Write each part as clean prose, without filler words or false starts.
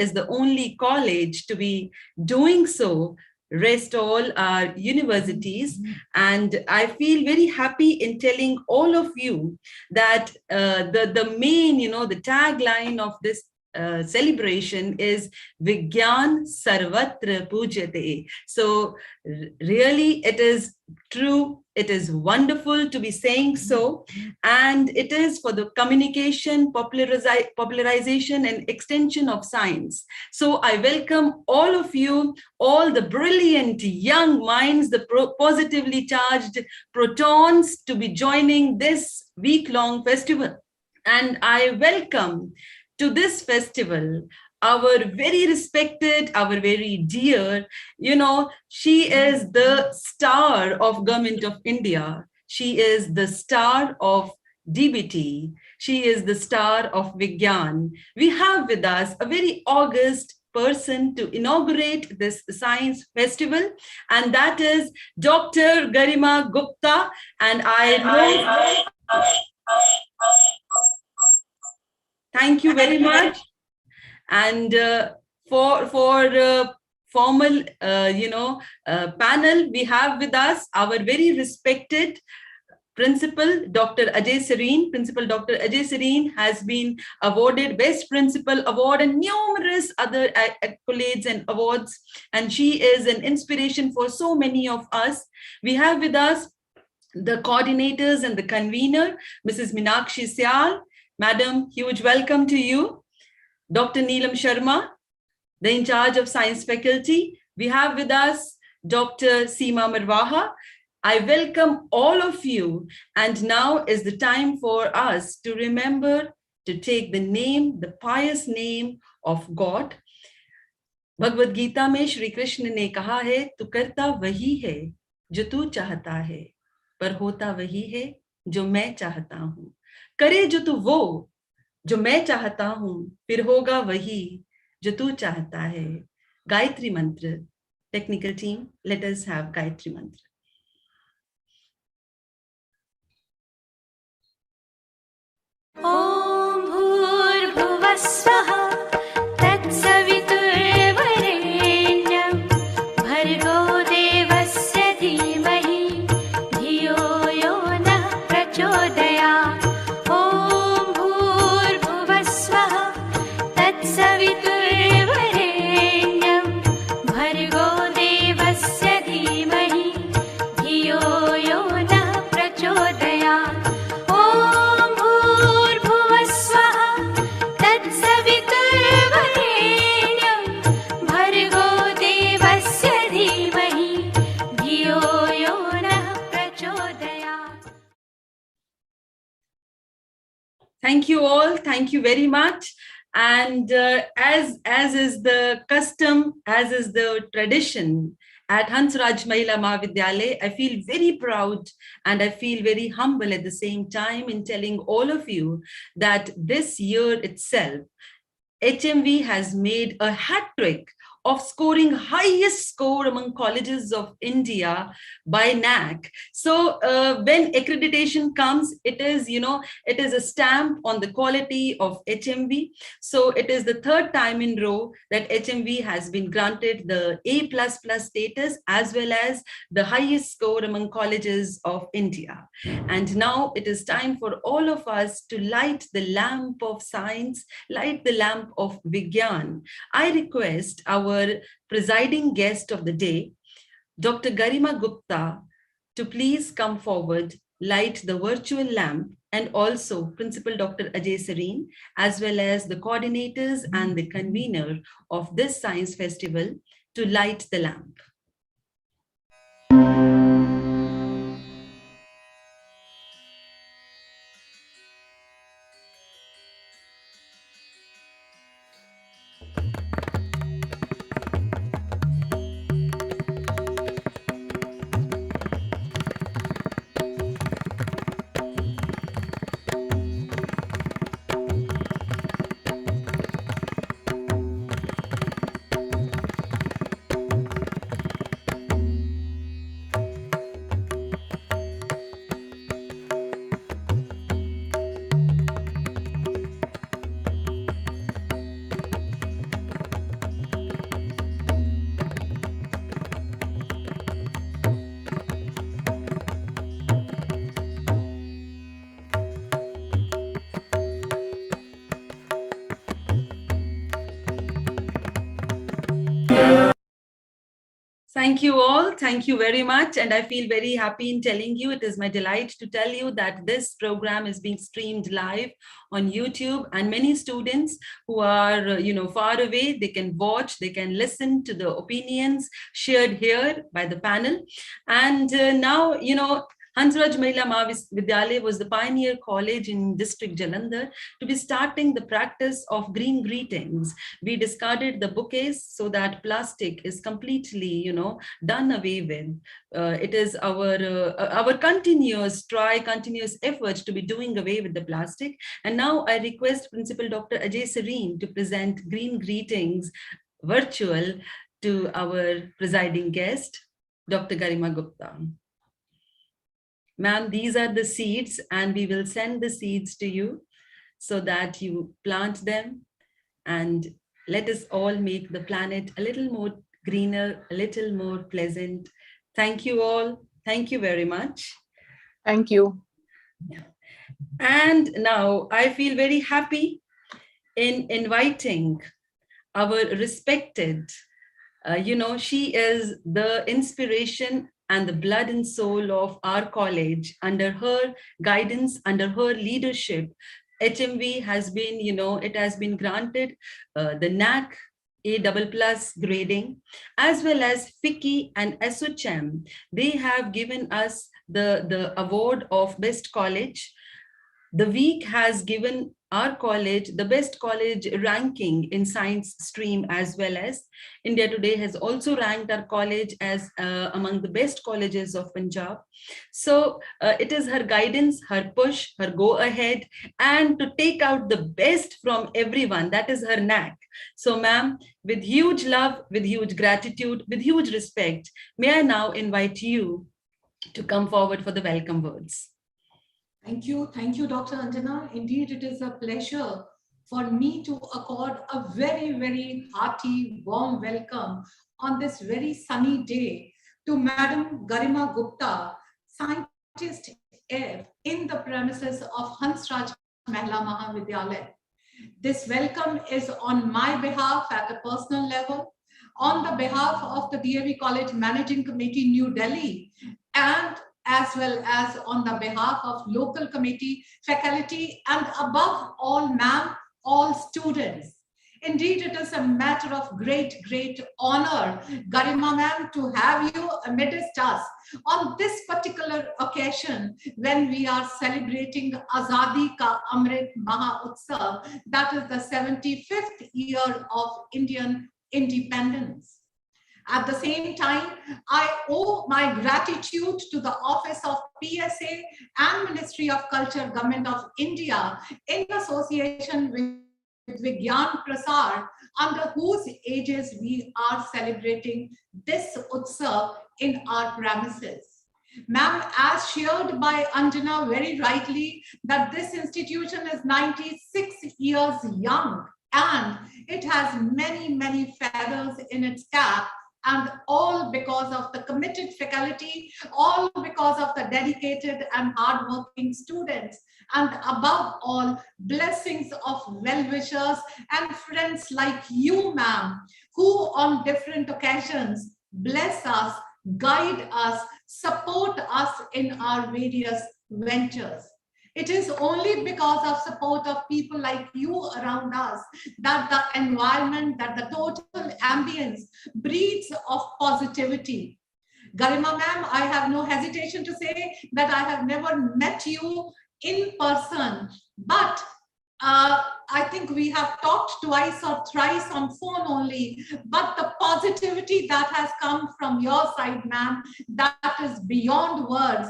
is the only college to be doing so. Rest all our universities. And I feel very happy in telling all of you that the main, the tagline of this celebration is Vigyan Sarvatra Pujyate. So really it is true. It is wonderful to be saying so. And it is for the communication, popularization and extension of science. So I welcome all of you, all the brilliant young minds, the positively charged protons to be joining this week-long festival. And I welcome to this festival our very respected, our very dear, she is the star of Government of India. She is the star of DBT. She is the star of Vigyan. We have with us a very august person to inaugurate this science festival, and that is Dr. Garima Gupta. And I know... Thank you very much. And for formal, panel, we have with us our very respected Principal Dr. Ajay Serene. Principal Dr. Ajay Serene has been awarded Best Principal Award and numerous other accolades and awards. And she is an inspiration for so many of us. We have with us the coordinators and the convener, Mrs. Meenakshi Syal. Madam, huge welcome to you. Dr. Neelam Sharma, the in charge of science faculty. We have with us Dr. Seema Marwaha. I welcome all of you. And now is the time for us to remember to take the name, the pious name of God. Bhagavad Gita mein Shri Krishna ne kaha hai, tu karta wahi hai, jo tu chahta hai, par hota wahi hai, jo main chahta hu. करे जो तू वो जो मैं चाहता हूं, फिर होगा वही जो तू चाहता है. गायत्री मंत्र. Technical team, let us have Gayatri मंत्र. ओम भूर्भुवः स्वः तत्सवितुर्वरेण्यं भर्गो देवस्य धीमहि धियो यो नः प्रचोदयात्. सवितुर्वरेण्यं भर्गो देवस्य धीमहि धियो यो नः प्रचोदयात्. ॐ भूर्भुवः स्वः तत्सवितुर्वरेण्यं भर्गो देवस्य धीमहि धियो यो नः प्रचोदयात्. Thank you all. Thank you very much. And as is the custom, as is the tradition at Raj Mahila Maha Vidyalaya, I feel very proud and I feel very humble at the same time in telling all of you that this year itself, HMV has made a hat trick of scoring highest score among colleges of India by NAAC. So when accreditation comes, it is, it is a stamp on the quality of HMV. So it is the third time in row that HMV has been granted the A++ status as well as the highest score among colleges of India. And now it is time for all of us to light the lamp of science, light the lamp of Vigyan. I request our presiding guest of the day, Dr. Garima Gupta, to please come forward, light the virtual lamp, and also Principal Dr. Ajay Serene, as well as the coordinators and the convener of this science festival to light the lamp. Thank you all. Thank you very much. And I feel very happy in telling you, it is my delight to tell you that this program is being streamed live on YouTube, and many students who are, far away, they can watch, they can listen to the opinions shared here by the panel. And now, Hans Raj Mahila Maha Vidyalaya was the pioneer college in district Jalandhar to be starting the practice of green greetings. We discarded the bouquets so that plastic is completely, done away with. It is our continuous effort to be doing away with the plastic. And now I request Principal Dr. Ajay Serene to present green greetings virtual to our presiding guest, Dr. Garima Gupta. Ma'am, these are the seeds, and we will send the seeds to you so that you plant them, and let us all make the planet a little more greener, a little more pleasant. Thank you all. Thank you very much. Thank you. And now I feel very happy in inviting our respected, she is the inspiration and the blood and soul of our college. Under her guidance, under her leadership, HMV has been, it has been granted the NAAC A++ grading, as well as FICCI and SOCHM. They have given us the award of best college. The week has given our college the best college ranking in science stream, as well as India Today has also ranked our college as among the best colleges of Punjab. So it is her guidance, her push, her go ahead, and to take out the best from everyone. That is her knack. So ma'am, with huge love, with huge gratitude, with huge respect, may I now invite you to come forward for the welcome words. Thank you, Dr. Anjana. Indeed, it is a pleasure for me to accord a very, very hearty, warm welcome on this very sunny day to Madam Garima Gupta, scientist in the premises of Hans Raj Mahila Maha Vidyalaya. This welcome is on my behalf at a personal level, on the behalf of the DAV College Managing Committee, New Delhi, and as well as on the behalf of local committee, faculty, and above all, ma'am, all students. Indeed, it is a matter of great, great honor, Garima ma'am, to have you amidst us on this particular occasion when we are celebrating Azadi Ka Amrit Maha Utsav, that is the 75th year of Indian independence. At the same time, I owe my gratitude to the Office of PSA and Ministry of Culture, Government of India, in association with Vigyan Prasar, under whose aegis we are celebrating this Utsav in our premises. Ma'am, as shared by Anjana very rightly, that this institution is 96 years young and it has many, many feathers in its cap, and all because of the committed faculty, all because of the dedicated and hardworking students, and above all, blessings of well-wishers and friends like you, ma'am, who on different occasions bless us, guide us, support us in our various ventures. It is only because of support of people like you around us that the environment, that the total ambience breeds of positivity. Garima ma'am, I have no hesitation to say that I have never met you in person, but I think we have talked twice or thrice on phone only, but the positivity that has come from your side, ma'am, that is beyond words.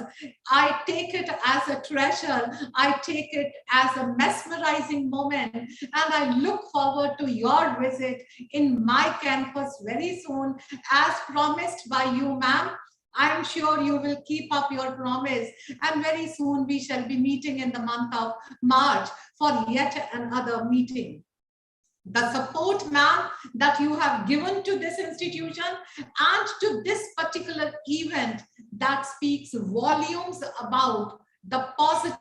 I take it as a treasure. I take it as a mesmerizing moment, and I look forward to your visit in my campus very soon, as promised by you, ma'am. I'm sure you will keep up your promise, and very soon we shall be meeting in the month of March for yet another meeting. The support, ma'am, that you have given to this institution and to this particular event, that speaks volumes about the positive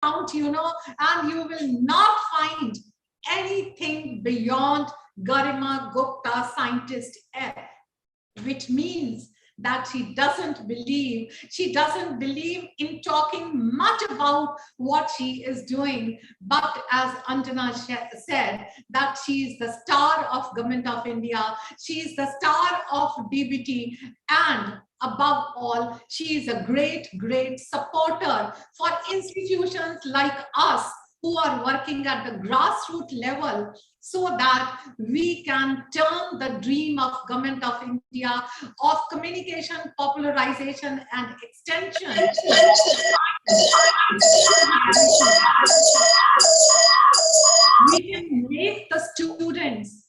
count, and you will not find anything beyond Garima Gupta Scientist F, which means that she doesn't believe in talking much about what she is doing, but as Anjana said, that she is the star of Government of India, she is the star of DBT, and above all, she is a great supporter for institutions like us who are working at the grassroots level, so that we can turn the dream of Government of India of communication, popularization and extension. We can make the students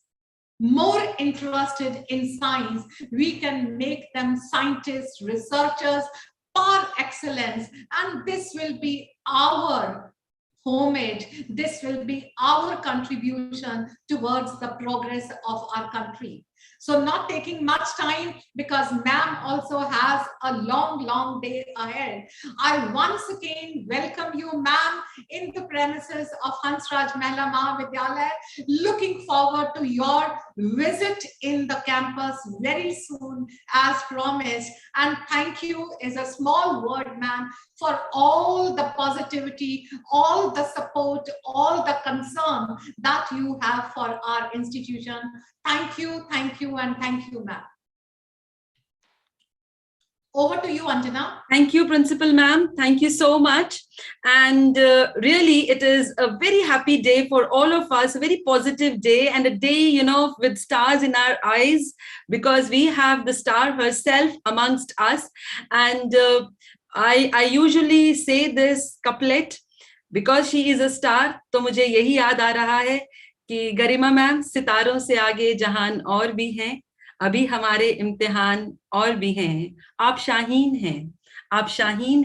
more interested in science. We can make them scientists, researchers par excellence, and this will be our homage. This will be our contribution towards the progress of our country. So not taking much time, because ma'am also has a long day ahead, I once again welcome you, ma'am, in the premises of Hans Raj Mahila Maha Vidyalaya. Looking forward to your visit in the campus very soon as promised. And thank you is a small word, ma'am, for all the positivity, all the support, all the concern that you have for our institution. Thank you, and thank you, ma'am. Over to you, Anjana. Thank you, Principal Ma'am. Thank you so much. And really, it is a very happy day for all of us, a very positive day, and a day, with stars in our eyes, because we have the star herself amongst us. And I usually say this couplet, because she is a star, तो मुझे यही याद आ रहा है कि गरिमा ma'am, सितारों से आगे जहान और भी हैं, अभी हमारे इम्तिहान और भी हैं, आप शाहीन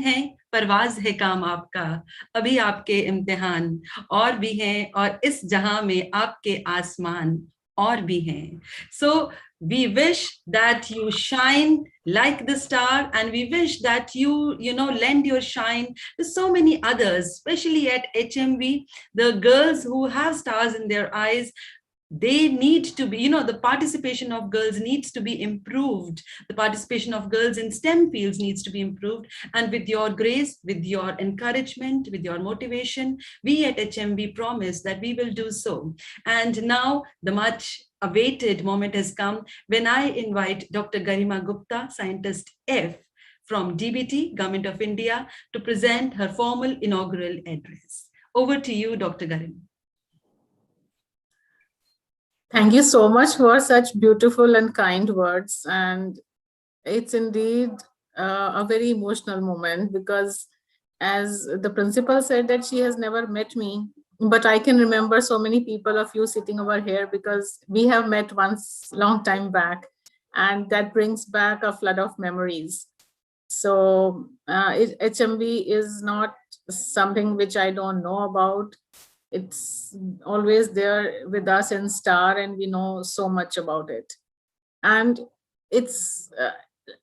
हैं, परवाज है काम आपका, अभी आपके इम्तिहान और भी हैं, और इस जहां में आपके आसमान और भी हैं. So we wish that you shine like the star, and we wish that you lend your shine to so many others, especially at HMV, the girls who have stars in their eyes. They need to be, the participation of girls needs to be improved. The participation of girls in STEM fields needs to be improved. And with your grace, with your encouragement, with your motivation, we at HMV promise that we will do so. And now the much awaited moment has come when I invite Dr. Garima Gupta, Scientist F from DBT, Government of India, to present her formal inaugural address. Over to you, Dr. Garima. Thank you so much for such beautiful and kind words. And it's indeed a very emotional moment, because as the principal said that she has never met me, but I can remember so many people of you sitting over here, because we have met once long time back, and that brings back a flood of memories. So HMV is not something which I don't know about. It's always there with us in STAR, and we know so much about it. And it's,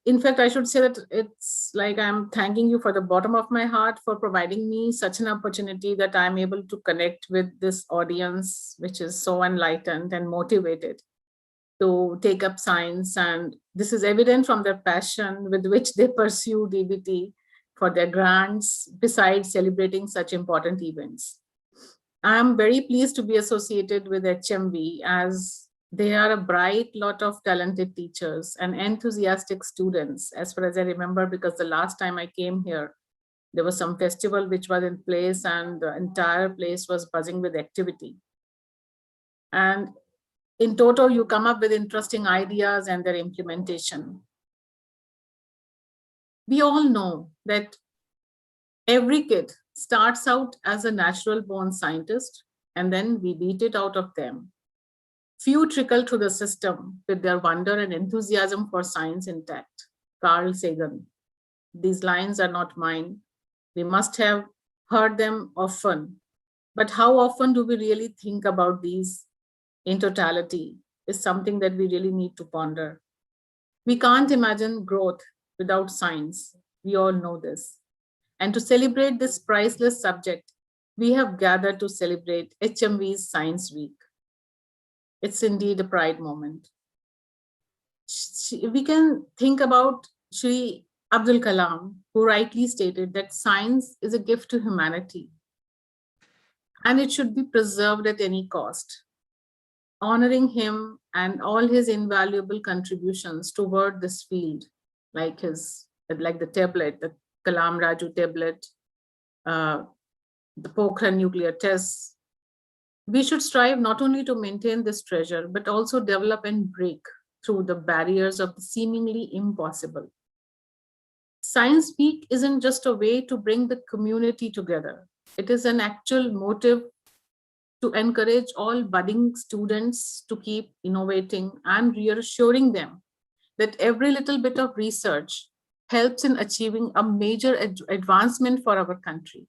in fact, I should say that it's like I'm thanking you for the bottom of my heart for providing me such an opportunity that I'm able to connect with this audience, which is so enlightened and motivated to take up science. And this is evident from their passion with which they pursue DBT for their grants, besides celebrating such important events. I'm very pleased to be associated with HMV, as they are a bright lot of talented teachers and enthusiastic students, as far as I remember, because the last time I came here, there was some festival which was in place and the entire place was buzzing with activity. And in total, you come up with interesting ideas and their implementation. We all know that every kid starts out as a natural born scientist, and then we beat it out of them. Few trickle through the system with their wonder and enthusiasm for science intact. Carl Sagan. These lines are not mine. We must have heard them often, but how often do we really think about these in totality is something that we really need to ponder. We can't imagine growth without science. We all know this. And to celebrate this priceless subject, we have gathered to celebrate HMV's Science Week. It's indeed a pride moment. We can think about Shri Abdul Kalam, who rightly stated that science is a gift to humanity and it should be preserved at any cost. Honoring him and all his invaluable contributions toward this field, like the tablet, the Kalam Raju tablet, the Pokhran nuclear tests. We should strive not only to maintain this treasure, but also develop and break through the barriers of the seemingly impossible. Science Week isn't just a way to bring the community together. It is an actual motive to encourage all budding students to keep innovating and reassuring them that every little bit of research helps in achieving a major advancement for our country.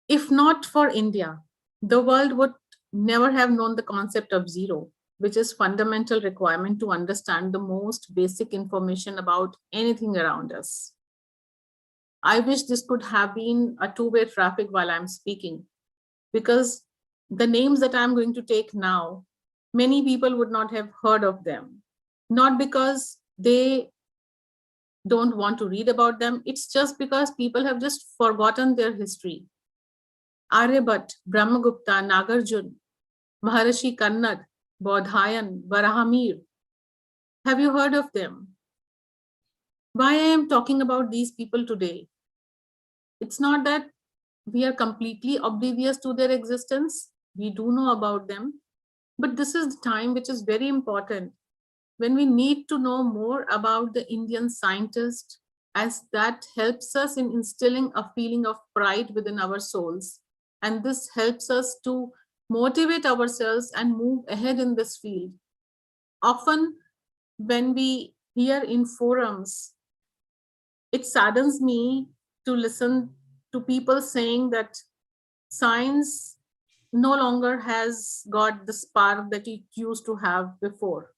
If not for India, the world would never have known the concept of zero, which is fundamental requirement to understand the most basic information about anything around us. I wish this could have been a two-way traffic while I'm speaking, because the names that I'm going to take now, many people would not have heard of them. Not because they don't want to read about them, it's just because people have just forgotten their history. Aryabhat, Brahmagupta, Nagarjun, Maharishi Kannad, Bodhayan, Varahamir. Have you heard of them? Why I am talking about these people today? It's not that we are completely oblivious to their existence. We do know about them. But this is the time which is very important when we need to know more about the Indian scientist, as that helps us in instilling a feeling of pride within our souls. And this helps us to motivate ourselves and move ahead in this field. Often when we hear in forums, it saddens me to listen to people saying that science no longer has got the spark that it used to have before.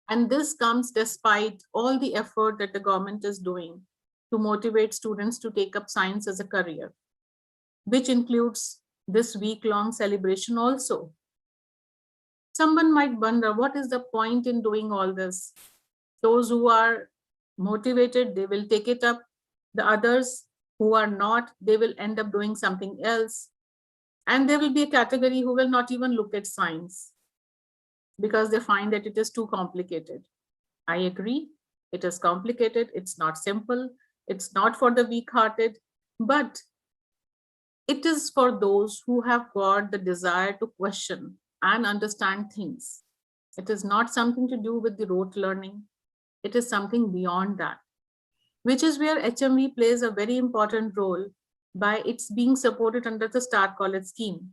And this comes despite all the effort that the government is doing to motivate students to take up science as a career, which includes this week-long celebration also. Someone might wonder, what is the point in doing all this? Those who are motivated, they will take it up. The others who are not, they will end up doing something else. And there will be a category who will not even look at science because they find that it is too complicated. I agree, it is complicated, it's not simple, it's not for the weak-hearted, but it is for those who have got the desire to question and understand things. It is not something to do with the rote learning. It is something beyond that, which is where HMV plays a very important role by its being supported under the Star College scheme.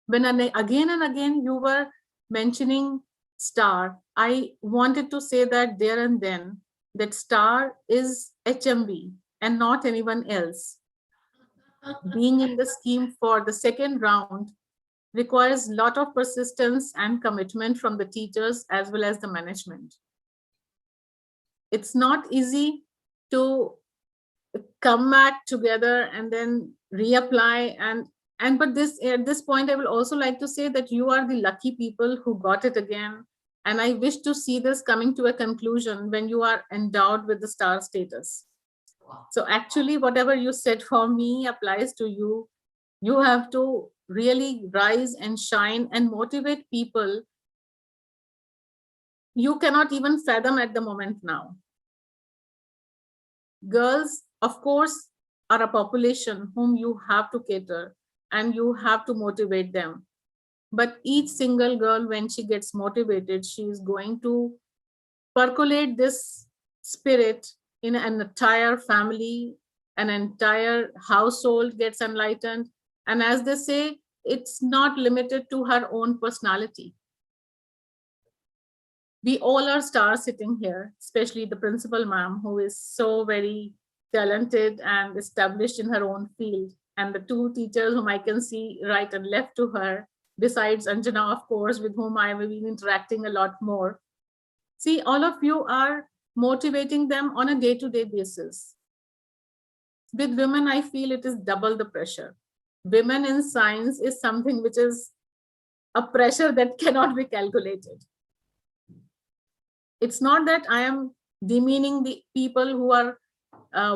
When again and again you were mentioning STAR, I wanted to say that there and then that STAR is HMV and not anyone else. Being in the scheme for the second round requires a lot of persistence and commitment from the teachers as well as the management. It's not easy to come back together and then reapply but this at this point I will also like to say that you are the lucky people who got it again, and I wish to see this coming to a conclusion when you are endowed with the STAR status. So actually whatever you said for me applies to you. You have to really rise and shine and motivate people you cannot even fathom at the moment now. Girls, of course, are a population whom you have to cater and you have to motivate them. But each single girl, when she gets motivated, she is going to percolate this spirit in an entire family, an entire household gets enlightened. And as they say, it's not limited to her own personality. We all are stars sitting here, especially the principal ma'am, who is so very talented and established in her own field. And the two teachers whom I can see right and left to her, besides Anjana, of course, with whom I have been interacting a lot more. See, all of you are motivating them on a day-to-day basis. With women, I feel it is double the pressure. Women in science is something which is a pressure that cannot be calculated. It's not that I am demeaning the people who are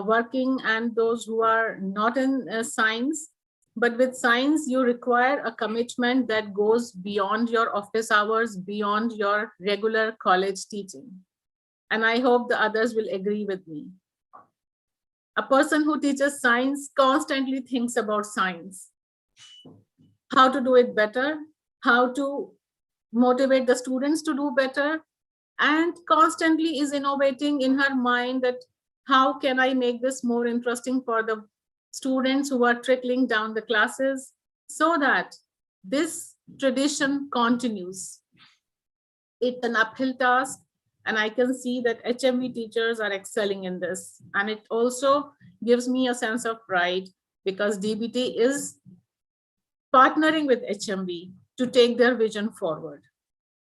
working and those who are not in science, but with science, you require a commitment that goes beyond your office hours, beyond your regular college teaching. And I hope the others will agree with me. A person who teaches science constantly thinks about science, how to do it better, how to motivate the students to do better, and constantly is innovating in her mind that how can I make this more interesting for the students who are trickling down the classes so that this tradition continues. It's an uphill task, and I can see that HMV teachers are excelling in this. And it also gives me a sense of pride because DBT is partnering with HMV to take their vision forward,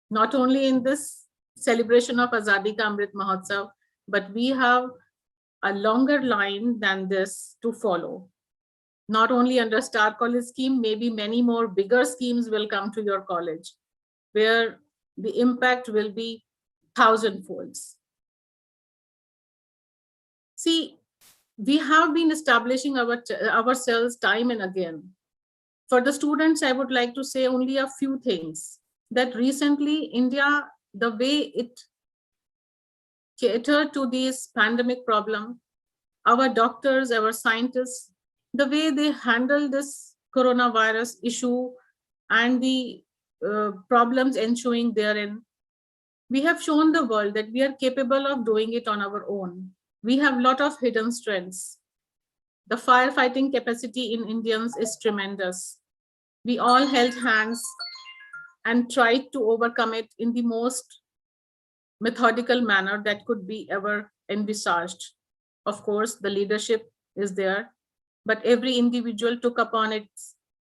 not only in this celebration of Azadi Ka Amrit Mahotsav, but we have a longer line than this to follow. Not only under Star College scheme, maybe many more bigger schemes will come to your college where the impact will be thousandfolds. See, we have been establishing ourselves time and again. For the students, I would like to say only a few things. That recently, India, the way it catered to this pandemic problem, our doctors, our scientists, the way they handle this coronavirus issue and the problems ensuing therein, we have shown the world that we are capable of doing it on our own. We have a lot of hidden strengths. The firefighting capacity in Indians is tremendous. We all held hands and tried to overcome it in the most methodical manner that could be ever envisaged. Of course, the leadership is there, but every individual took upon it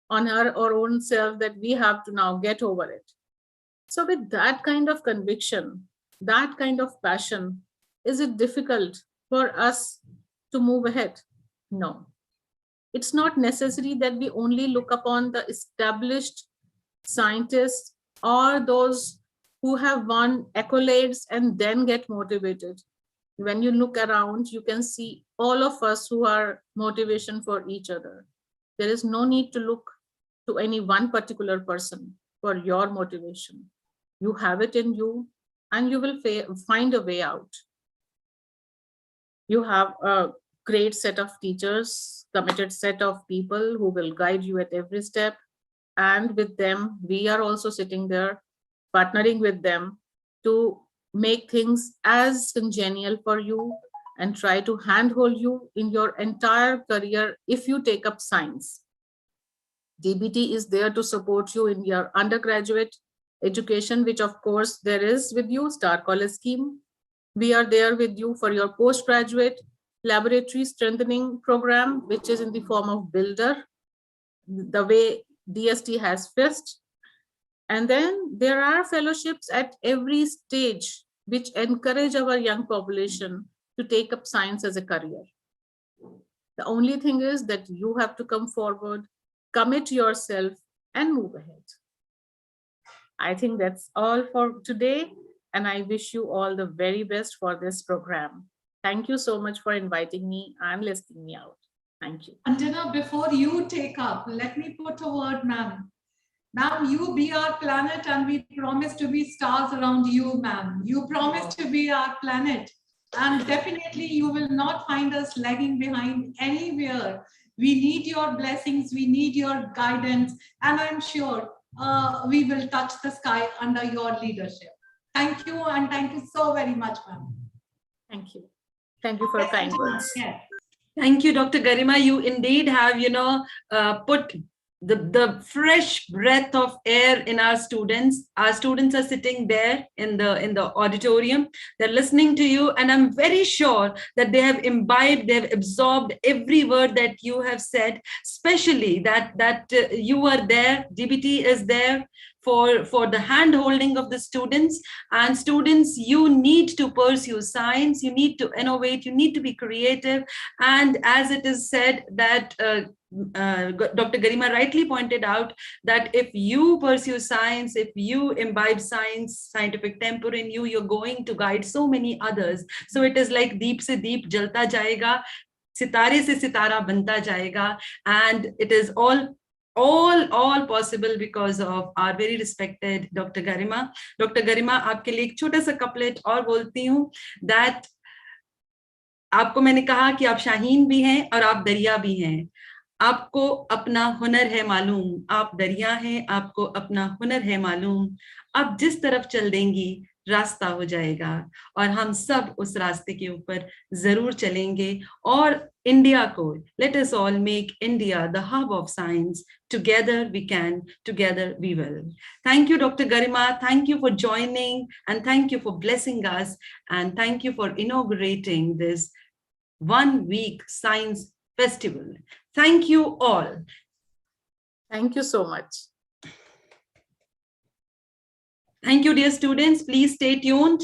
on her or own self that we have to now get over it. So with that kind of conviction, that kind of passion, is it difficult for us to move ahead? No. It's not necessary that we only look upon the established scientists or those who have won accolades and then get motivated. When you look around, you can see all of us who are motivation for each other. There is no need to look to any one particular person for your motivation. You have it in you and you will find a way out. You have a great set of teachers, committed set of people who will guide you at every step. And with them, we are also sitting there, partnering with them to make things as congenial for you and try to handhold you in your entire career if you take up science. DBT is there to support you in your undergraduate education, which of course there is with you, Star College scheme. We are there with you for your postgraduate laboratory strengthening program, which is in the form of Builder, the way DST has FIST. And then there are fellowships at every stage which encourage our young population to take up science as a career. The only thing is that you have to come forward, commit yourself, and move ahead. I think that's all for today, and I wish you all the very best for this program. Thank you so much for inviting me and listening me out. Thank you. Anjana, before you take up, let me put a word, ma'am. Ma'am, you be our planet and we promise to be stars around you, ma'am. You promise to be our planet. And definitely you will not find us lagging behind anywhere. We need your blessings, we need your guidance, and I'm sure we will touch the sky under your leadership. Thank you, and thank you so very much, ma'am. Thank you. Thank you for your kind words. Yes. Thank you, Dr. Garima. You indeed have, put the fresh breath of air in our students. Our students are sitting there in the auditorium. They're listening to you, and I'm very sure that they have imbibed, they've absorbed every word that you have said, especially that you are there, DBT is there for the hand holding of the students. And students, you need to pursue science, you need to innovate, you need to be creative. And as it is said that Dr. Garima rightly pointed out that if you pursue science, if you imbibe science, scientific temper in you, you're going to guide so many others. So it is like deep se deep jalta jayega, sitare se sitara banta jayega, and it is all possible because of our very respected Dr. Garima. Dr. Garima, आपके लिए एक छोटा सा couplet और बोलती हूँ that आपको मैंने कहा कि आप शाहीन भी हैं और आप दरिया भी हैं. आपको अपना हुनर है मालूम, आप दरिया हैं, आपको अपना हुनर है मालूम. आप जिस तरफ चल देंगी रास्ता हो जाएगा और हम सब उस रास्ते के ऊपर जरूर चलेंगे. और इंडिया को, let us all make India the hub of science. Together we can, together we will. Thank you, Dr. Garima. Thank you for joining, and thank you for blessing us, and thank you for inaugurating this 1 week science festival. Thank you all. Thank you so much. Thank you, dear students. Please stay tuned.